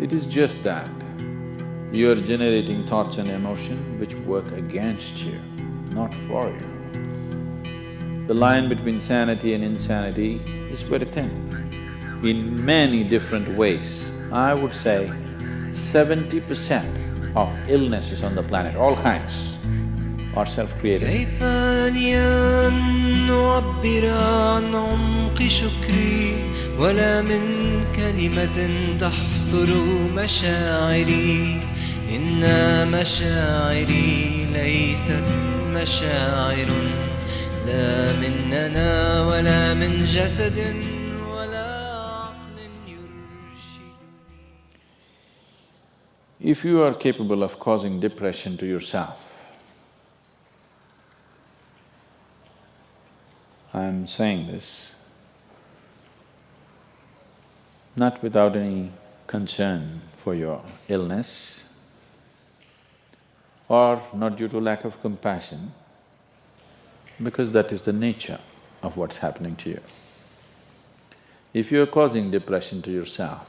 It is just that you are generating thoughts and emotion which work against you, not for you. The line between sanity and insanity is very thin. In many different ways, I would say 70% of illnesses on the planet, all kinds, are self-created. كيف لي أن أعبر عن عمق شكري ولا من كلمة تحصر مشاعري إن مشاعري ليست مشاعر لا مننا ولا من جسد ولا عقل يرشدني. If you are capable of causing depression to yourself, I'm saying this not without any concern for your illness or not due to lack of compassion, because that is the nature of what's happening to you. If you're causing depression to yourself,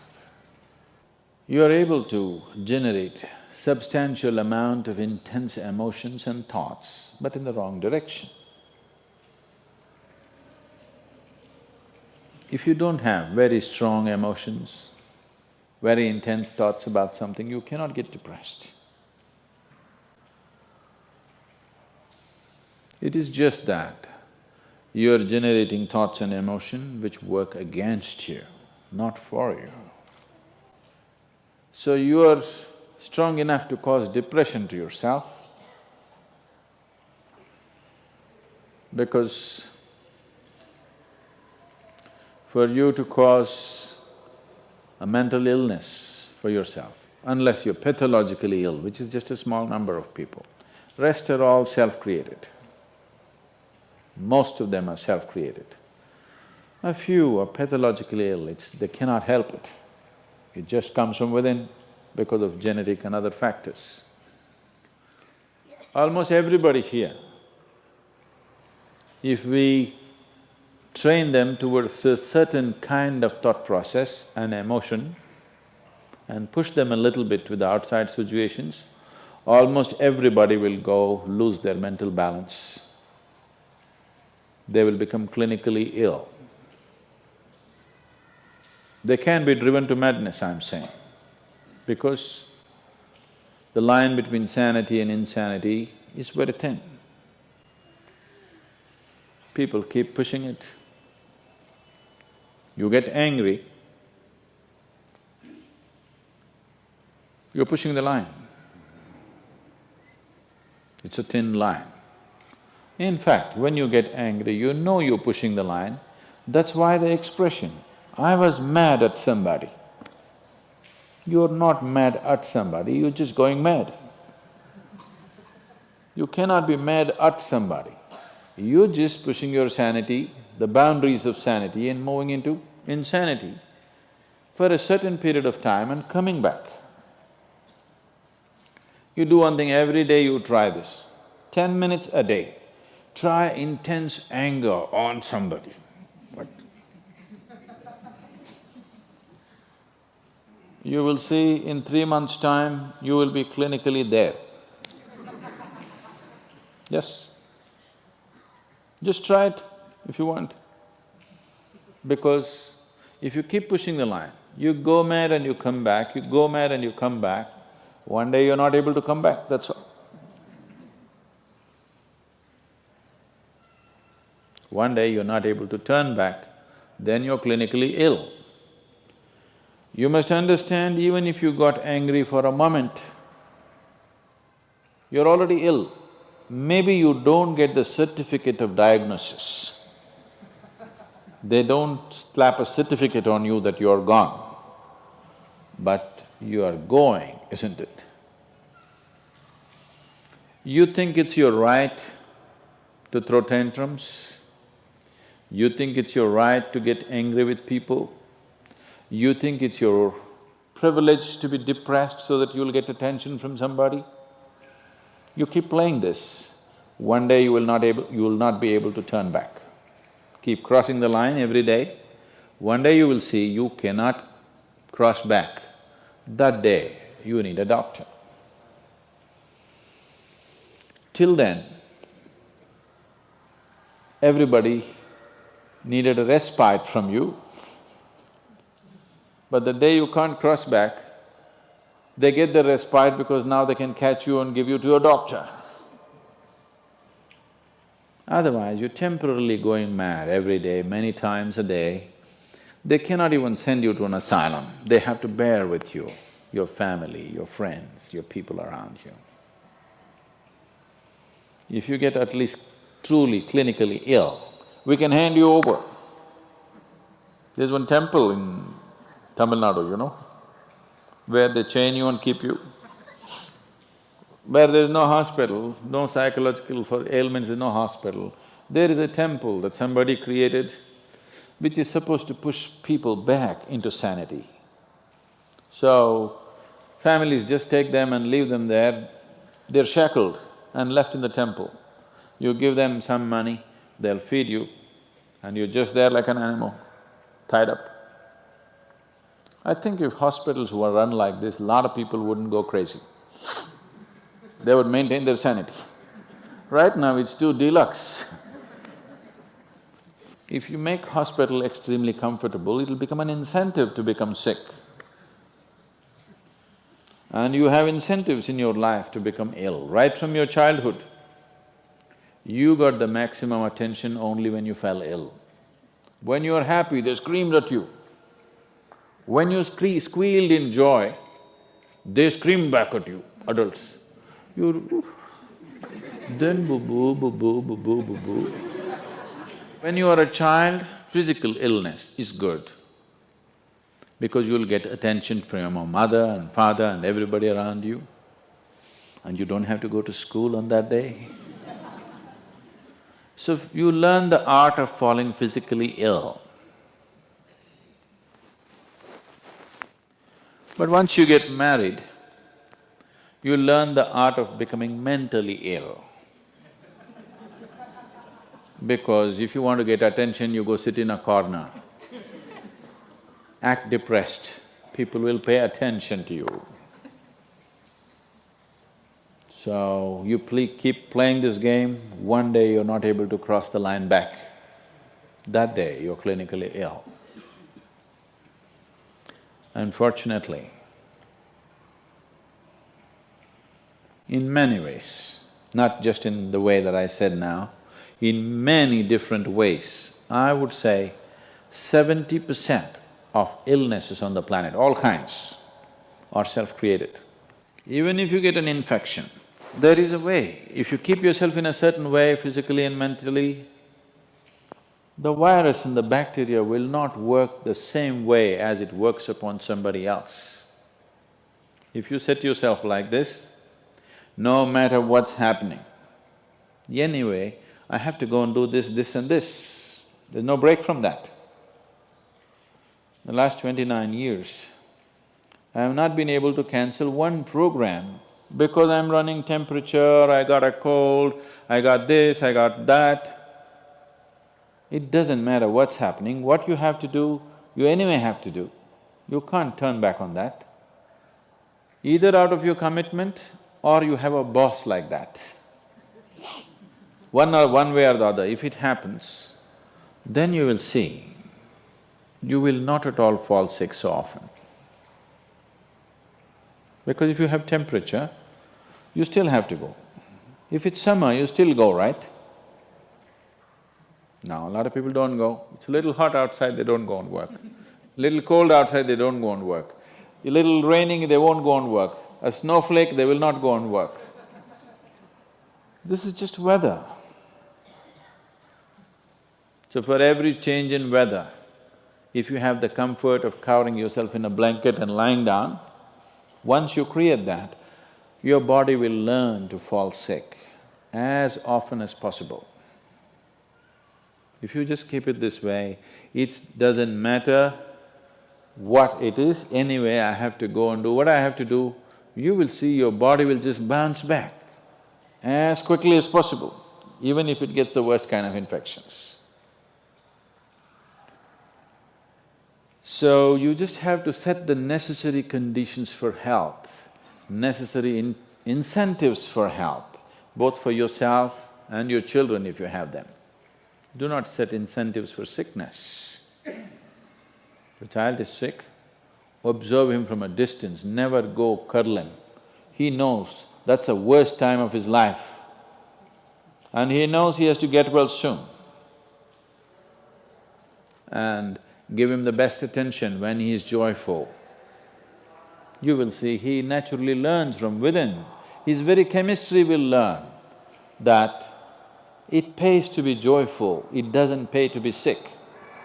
you are able to generate substantial amount of intense emotions and thoughts, but in the wrong direction. If you don't have very strong emotions, very intense thoughts about something, you cannot get depressed. It is just that you are generating thoughts and emotion which work against you, not for you. So you are strong enough to cause depression to yourself because for you to cause a mental illness for yourself, unless you're pathologically ill, which is just a small number of people, rest are all self-created. Most of them are self-created. A few are pathologically ill, they cannot help it. It just comes from within because of genetic and other factors. Almost everybody here, if we train them towards a certain kind of thought process and emotion and push them a little bit with the outside situations, almost everybody will go lose their mental balance. They will become clinically ill. They can be driven to madness, I'm saying, because the line between sanity and insanity is very thin. People keep pushing it. You get angry, you're pushing the line. It's a thin line. In fact, when you get angry, you know you're pushing the line. That's why the expression, I was mad at somebody. You're not mad at somebody, you're just going mad. You cannot be mad at somebody. You're just pushing your sanity, the boundaries of sanity, and moving into insanity for a certain period of time and coming back. You do one thing every day, you try this, 10 minutes a day. Try intense anger on somebody. What? You will see in 3 months' time, you will be clinically there. Yes. Just try it if you want. Because if you keep pushing the line, you go mad and you come back, you go mad and you come back, one day you're not able to come back, that's all. One day you're not able to turn back, then you're clinically ill. You must understand, even if you got angry for a moment, you're already ill. Maybe you don't get the certificate of diagnosis. They don't slap a certificate on you that you're gone, but you are going, isn't it? You think it's your right to throw tantrums, you think it's your right to get angry with people, you think it's your privilege to be depressed so that you'll get attention from somebody. You keep playing this, one day you will not be able to turn back. Keep crossing the line every day, one day you will see you cannot cross back. that day you need a doctor. Till then, everybody needed a respite from you, but the day you can't cross back, they get the respite because now they can catch you and give you to a doctor. Otherwise, you're temporarily going mad every day, many times a day. They cannot even send you to an asylum, they have to bear with you, your family, your friends, your people around you. If you get at least truly clinically ill, we can hand you over. There's one temple in Tamil Nadu, you know, where they chain you and keep you. Where there is no hospital, no psychological for ailments, there's no hospital. There is a temple that somebody created which is supposed to push people back into sanity. So, families just take them and leave them there, they're shackled and left in the temple. You give them some money, they'll feed you, and you're just there like an animal, tied up. I think if hospitals were run like this, a lot of people wouldn't go crazy. They would maintain their sanity. Right now it's too deluxe. If you make hospital extremely comfortable, it'll become an incentive to become sick. And you have incentives in your life to become ill, right from your childhood. You got the maximum attention only when you fell ill. When you are happy, they screamed at you. When you squealed in joy, they screamed back at you, adults. You… then boo-boo, boo-boo, boo-boo, boo-boo. When you are a child, physical illness is good because you'll get attention from your mother and father and everybody around you, and you don't have to go to school on that day. So you learn the art of falling physically ill. But once you get married, you learn the art of becoming mentally ill. Because if you want to get attention, you go sit in a corner, act depressed, people will pay attention to you. So, you keep playing this game, one day you're not able to cross the line back. That day, you're clinically ill. Unfortunately, in many ways, not just in the way that I said now, in many different ways, I would say 70% of illnesses on the planet, all kinds, are self-created. Even if you get an infection, there is a way. If you keep yourself in a certain way, physically and mentally, the virus and the bacteria will not work the same way as it works upon somebody else. If you set yourself like this, no matter what's happening, anyway, I have to go and do this, this and this. There's no break from that. The last 29 years, I have not been able to cancel one program because I'm running temperature, I got a cold, I got this, I got that. It doesn't matter what's happening, what you have to do, you anyway have to do. You can't turn back on that. Either out of your commitment or you have a boss like that. One way or the other, if it happens, then you will see, you will not at all fall sick so often. Because if you have temperature, you still have to go. If it's summer, you still go, right? Now, a lot of people don't go. It's a little hot outside, they don't go and work. Little cold outside, they don't go and work. A little raining, they won't go and work. A snowflake, they will not go and work. This is just weather. So for every change in weather, if you have the comfort of covering yourself in a blanket and lying down, once you create that, your body will learn to fall sick as often as possible. If you just keep it this way, it doesn't matter what it is, anyway I have to go and do what I have to do, you will see your body will just bounce back as quickly as possible, even if it gets the worst kind of infections. So you just have to set the necessary conditions for health, necessary incentives for health, both for yourself and your children if you have them. Do not set incentives for sickness. The child is sick, observe him from a distance, never go cuddle him. He knows that's the worst time of his life and he knows he has to get well soon. And give him the best attention when he is joyful. You will see he naturally learns from within. His very chemistry will learn that it pays to be joyful, it doesn't pay to be sick.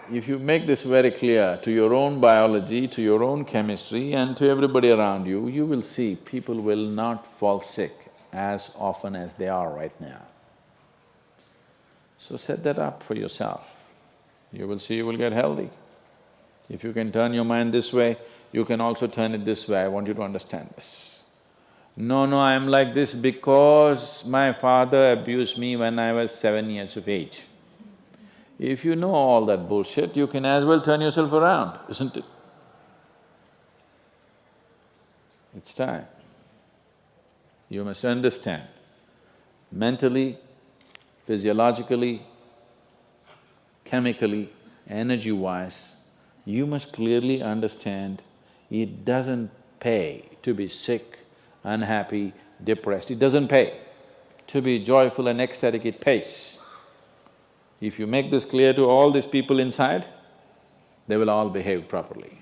If you make this very clear to your own biology, to your own chemistry and to everybody around you, you will see people will not fall sick as often as they are right now. So set that up for yourself. You will see you will get healthy. If you can turn your mind this way, you can also turn it this way. I want you to understand this. No, I'm like this because my father abused me when I was 7 years of age. If you know all that bullshit, you can as well turn yourself around, isn't it? It's time. You must understand, mentally, physiologically, chemically, energy-wise, you must clearly understand it doesn't pay to be sick, unhappy, depressed. It doesn't pay. To be joyful and ecstatic, it pays. If you make this clear to all these people inside, they will all behave properly.